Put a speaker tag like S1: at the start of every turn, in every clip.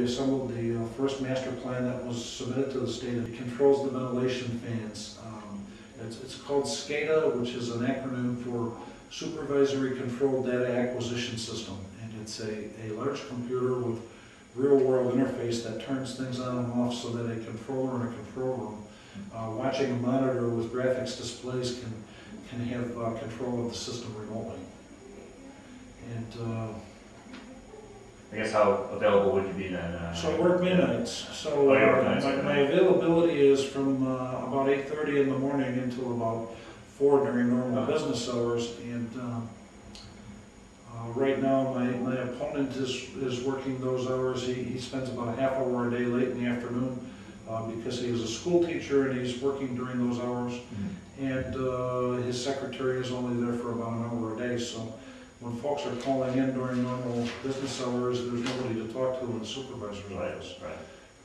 S1: assembled the first master plan that was submitted to the state. It controls the ventilation fans. It's called SCADA, which is an acronym for Supervisory Controlled Data Acquisition System. And it's a large computer with real-world interface that turns things on and off so that a controller in a control room watching a monitor with graphics displays can have control of the system remotely. And
S2: I guess how available would you be then?
S1: so I work midnights. So my availability is from about 8:30 in the morning until about 4 during normal business hours. And right now my opponent is working those hours. He spends about a half hour a day late in the afternoon because he is a school teacher and he's working during those hours. And his secretary is only there for about an hour a day. So when folks are calling in during normal business hours, there's nobody to talk to in the supervisor's office.
S2: Right.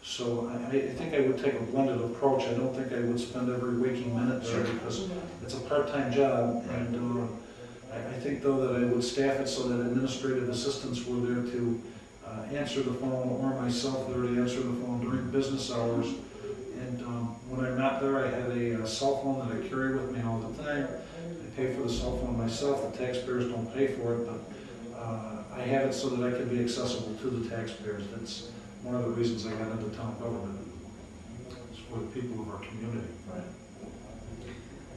S1: So I think I would take a blended approach. I don't think I would spend every waking minute there because it's a part-time job. And I think though that I would staff it so that administrative assistants were there to answer the phone, or myself there to answer the phone during business hours. And when I'm not there, I have a cell phone that I carry with me all the time. I pay for the cell phone myself. The taxpayers don't pay for it, but I have it so that I can be accessible to the taxpayers. That's one of the reasons I got into town government. It's for the people of our community.
S2: Right.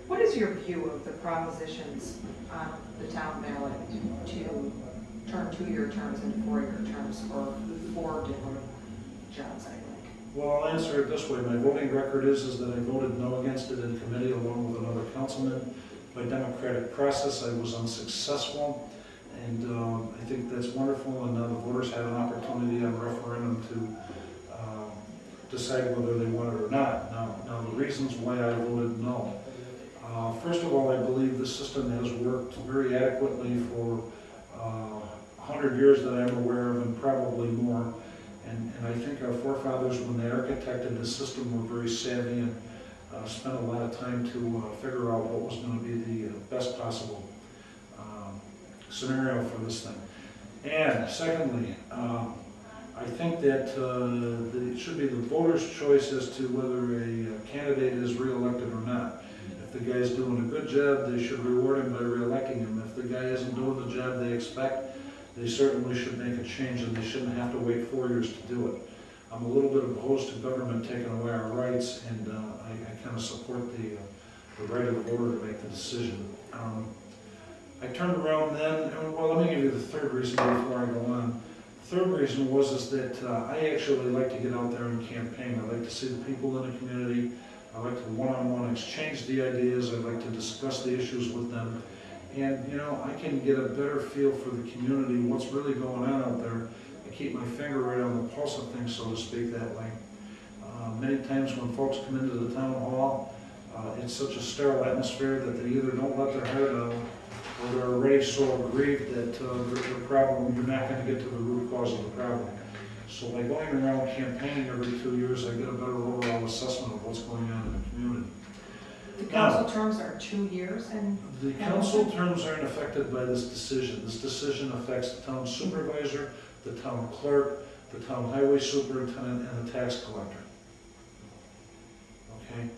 S3: What is your view of the propositions on the town ballot to turn 2-year terms into 4-year terms for 4 different jobs, I think?
S1: Well, I'll answer it this way. My voting record is that I voted no against it in committee along with another councilman. By democratic process, I was unsuccessful, and I think that's wonderful, and now the voters have an opportunity on referendum to decide whether they want it or not. Now the reasons why I voted no. First of all, I believe the system has worked very adequately for 100 years that I'm aware of, and probably more. And I think our forefathers, when they architected the system, were very savvy and spent a lot of time to figure out what was going to be the best possible scenario for this thing. And secondly, I think that it should be the voter's choice as to whether a candidate is reelected or not. If the guy's doing a good job, they should reward him by reelecting him. If the guy isn't doing the job they expect, they certainly should make a change, and they shouldn't have to wait 4 years to do it. I'm a little bit opposed to government taking away our rights, and I kind of support the right of the voter to make the decision. I turned around then, and well, let me give you the third reason before I go on. The third reason was that I actually like to get out there and campaign. I like to see the people in the community. I like to one-on-one exchange the ideas. I like to discuss the issues with them. And, you know, I can get a better feel for the community, what's really going on out there. I keep my finger right on the pulse of things, so to speak, that way. Many times when folks come into the town hall, it's such a sterile atmosphere that they either don't let their hair down, or they're already so aggrieved that their problem, you're not going to get to the root cause of the problem. So by going around campaigning every 2 years, I get a better overall assessment of what's going on in the community.
S3: The council terms are 2 years, and
S1: the council terms aren't affected by this decision. This decision affects the town supervisor, the town clerk, the town highway superintendent, and the tax collector. Okay.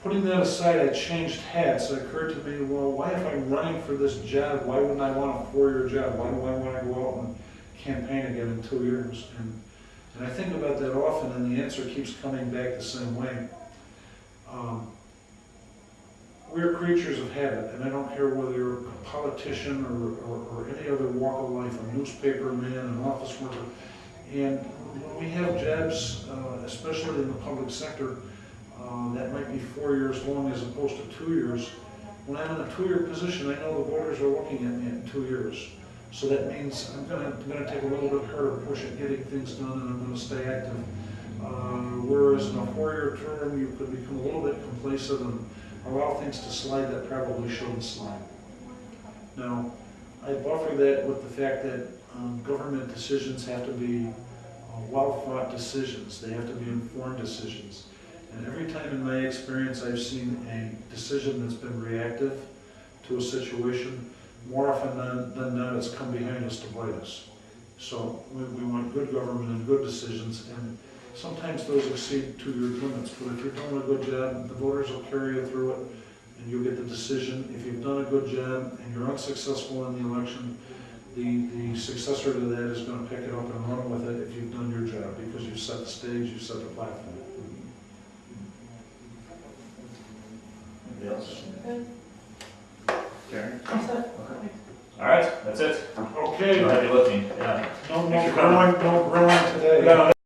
S1: Putting that aside, I changed hats. It occurred to me, well, why if I'm running for this job, why wouldn't I want a 4-year job? Why do I want to go out and campaign again in 2 years? And I think about that often, and the answer keeps coming back the same way. We're creatures of habit, and I don't care whether you're a politician or any other walk of life, a newspaper man, an office worker. And when we have jobs, especially in the public sector, that might be 4 years long as opposed to 2 years. When I'm in a 2-year position, I know the voters are looking at me in 2 years. So that means I'm going to take a little bit harder push at getting things done, and I'm going to stay active. Whereas in a 4-year term, you could become a little bit complacent and allow things to slide that probably shouldn't slide. Now, I buffer that with the fact that government decisions have to be well-thought decisions. They have to be informed decisions. And every time in my experience I've seen a decision that's been reactive to a situation, more often than not it's come behind us to bite us. So we want good government and good decisions, and sometimes those exceed 2-year limits, but if you're doing a good job, the voters will carry you through it, and you'll get the decision. If you've done a good job and you're unsuccessful in the election, the successor to that is gonna pick it up and run with it if you've done your job, because you've set the stage, you've set the platform.
S2: Anybody else? Karen?
S4: That's it.
S2: All right, that's it.
S1: Okay,
S2: No heavy lifting, yeah.
S1: no
S2: Thanks for coming.
S1: growing today.
S2: No,